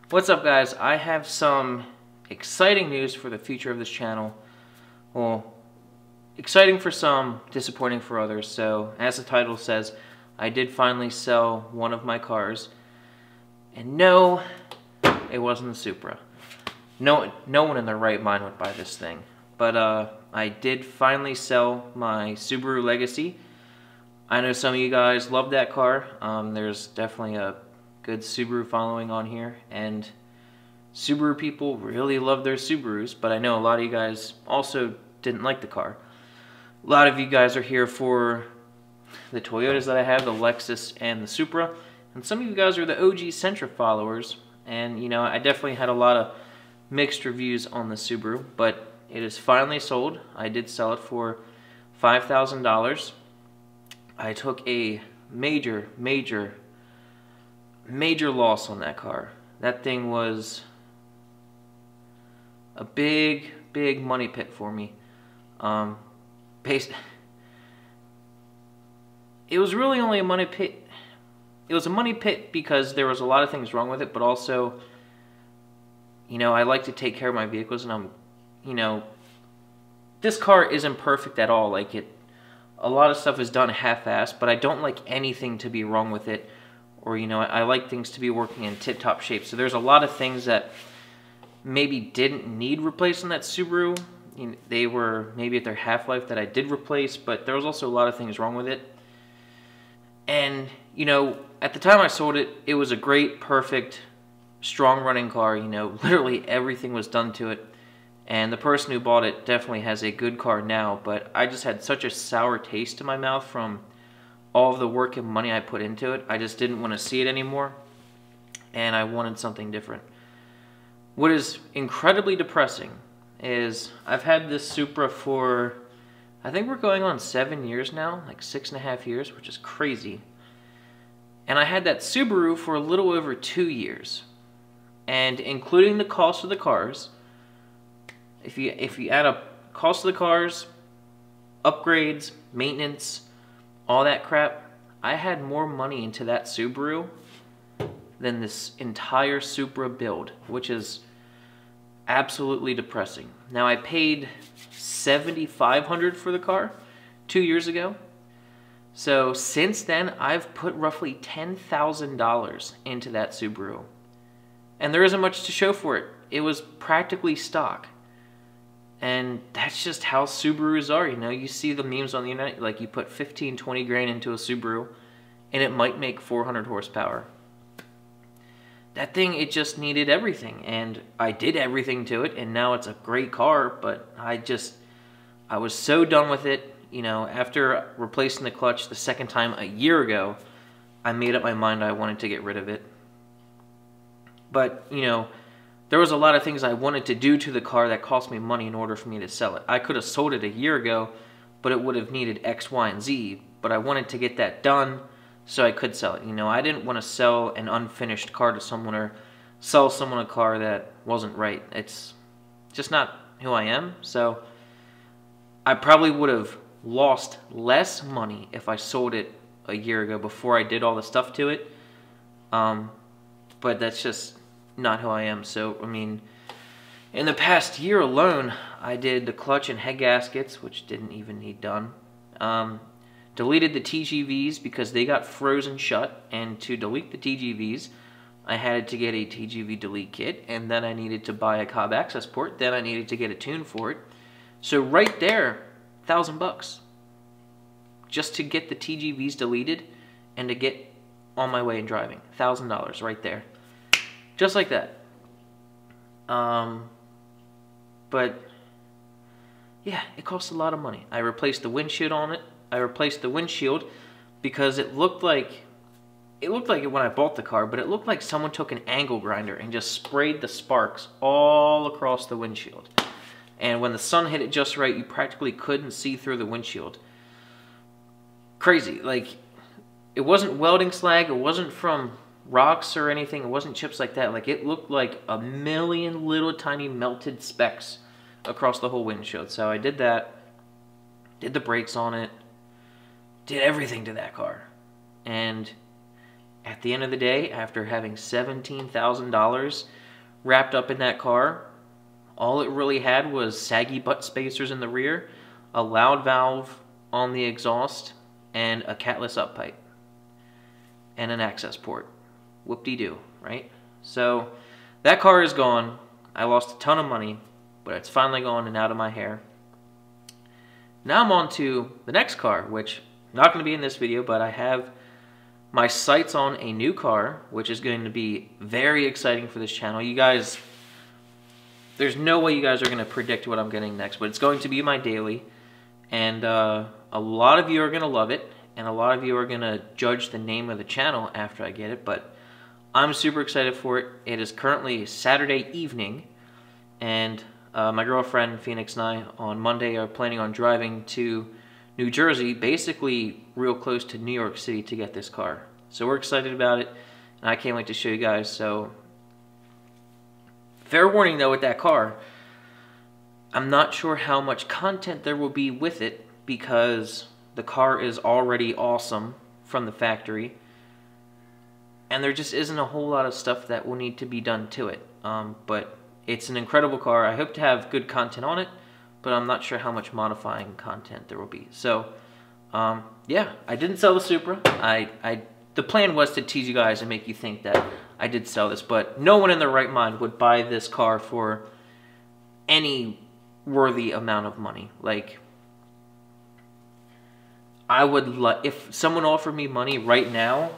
What's up, guys? I have some exciting news for the future of this channel. Well, exciting for some, disappointing for others. So, as the title says, I did finally sell one of my cars. And no, it wasn't the Supra. No one in their right mind would buy this thing. But I did finally sell my Subaru Legacy. I know some of you guys love that car. There's definitely a good Subaru following on here, and Subaru people really love their Subarus, but I know a lot of you guys also didn't like the car. A lot of you guys are here for the Toyotas that I have, the Lexus and the Supra, and some of you guys are the OG Sentra followers, and you know, I definitely had a lot of mixed reviews on the Subaru, but it is finally sold. I did sell it for $5,000. I took a major loss on that car. That thing was a big money pit for me. It was really only a money pit. It was a money pit because there was a lot of things wrong with it, but also, you know, I like to take care of my vehicles, and you know, this car isn't perfect at all. Like, a lot of stuff is done half-assed, but I don't like anything to be wrong with it. Or, you know, I like things to be working in tip-top shape. So there's a lot of things that maybe didn't need replaced in that Subaru. You know, they were maybe at their half-life that I did replace, but there was also a lot of things wrong with it. And, you know, at the time I sold it, it was a great, perfect, strong-running car. You know, literally everything was done to it. And the person who bought it definitely has a good car now, but I just had such a sour taste in my mouth from all of the work and money I put into it. I just didn't want to see it anymore, and I wanted something different. What is incredibly depressing is I've had this Supra for, I think we're going on 7 years now, like 6.5 years, which is crazy. And I had that Subaru for a little over 2 years. And including the cost of the cars, if you add up cost of the cars, upgrades, maintenance, all that crap, I had more money into that Subaru than this entire Supra build, which is absolutely depressing. Now, I paid $7,500 for the car 2 years ago. So since then, I've put roughly $10,000 into that Subaru. And there isn't much to show for it. It was practically stock. And that's just how Subarus are, you know. You see the memes on the internet, like you put 15, 20 grand into a Subaru, and it might make 400 horsepower. That thing, it just needed everything, and I did everything to it, and now it's a great car, but I was so done with it. You know, after replacing the clutch the second time a year ago, I made up my mind I wanted to get rid of it. But, you know, there was a lot of things I wanted to do to the car that cost me money in order for me to sell it. I could have sold it a year ago, but it would have needed X, Y, and Z. But I wanted to get that done so I could sell it. You know, I didn't want to sell an unfinished car to someone or sell someone a car that wasn't right. It's just not who I am. So I probably would have lost less money if I sold it a year ago before I did all the stuff to it. But that's just not who I am. So, I mean, in the past year alone, I did the clutch and head gaskets, which didn't even need done. Deleted the TGVs because they got frozen shut, and to delete the TGVs, I had to get a TGV delete kit, and then I needed to buy a Cobb access port, then I needed to get a tune for it. So right there, $1,000 just to get the TGVs deleted and to get on my way and driving. $1,000 right there. Just like that. But yeah, it cost a lot of money. I replaced the windshield on it. I replaced the windshield because it looked like it when I bought the car, but it looked like someone took an angle grinder and just sprayed the sparks all across the windshield. And when the sun hit it just right, you practically couldn't see through the windshield. Crazy. Like, it wasn't welding slag, it wasn't from rocks or anything, it wasn't chips like that. Like, it looked like a million little tiny melted specks across the whole windshield. So I did that, did the brakes on it, did everything to that car, and at the end of the day, after having $17,000 wrapped up in that car, all it really had was saggy butt spacers in the rear, a loud valve on the exhaust, and a catless up pipe, and an access port. Whoop-de-doo, right? So that car is gone. I lost a ton of money, but it's finally gone and out of my hair. Now I'm on to the next car, which not going to be in this video, but I have my sights on a new car, which is going to be very exciting for this channel. You guys, there's no way you guys are going to predict what I'm getting next, but it's going to be my daily, and a lot of you are going to love it, and a lot of you are going to judge the name of the channel after I get it, but I'm super excited for it. It is currently Saturday evening, and my girlfriend, Phoenix, and I on Monday are planning on driving to New Jersey, basically real close to New York City, to get this car. So we're excited about it, and I can't wait to show you guys. So fair warning though, with that car, I'm not sure how much content there will be with it, because the car is already awesome from the factory, and there just isn't a whole lot of stuff that will need to be done to it. But it's an incredible car. I hope to have good content on it, but I'm not sure how much modifying content there will be. So, yeah, I didn't sell the Supra. The plan was to tease you guys and make you think that I did sell this, but no one in their right mind would buy this car for any worthy amount of money. Like, I would if someone offered me money right now,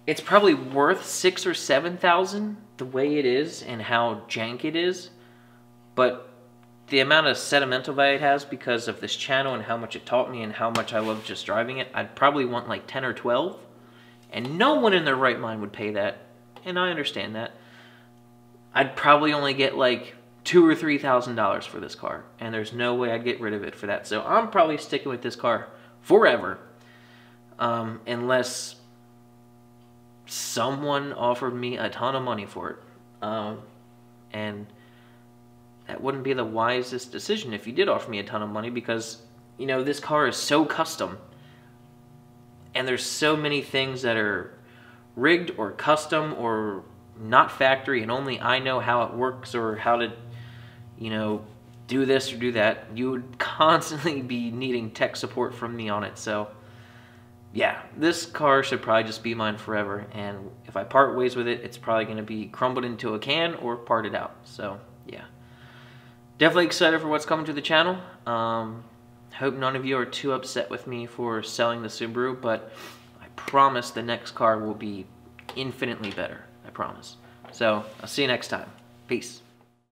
it's probably worth $6,000 or $7,000 the way it is and how jank it is, but the amount of sentimental value it has because of this channel and how much it taught me and how much I love just driving it, I'd probably want like 10 or 12, and no one in their right mind would pay that, and I understand that. I'd probably only get like $2,000 or $3,000 for this car, and there's no way I'd get rid of it for that. So I'm probably sticking with this car forever, unless someone offered me a ton of money for it, and that wouldn't be the wisest decision if you did offer me a ton of money, because, you know, this car is so custom, and there's so many things that are rigged or custom or not factory, and only I know how it works or how to, you know, do this or do that. You would constantly be needing tech support from me on it. So yeah, this car should probably just be mine forever, and if I part ways with it, it's probably going to be crumbled into a can or parted out. So yeah, definitely excited for what's coming to the channel. Hope none of you are too upset with me for selling the Subaru, but I promise the next car will be infinitely better. I promise. So I'll see you next time. Peace.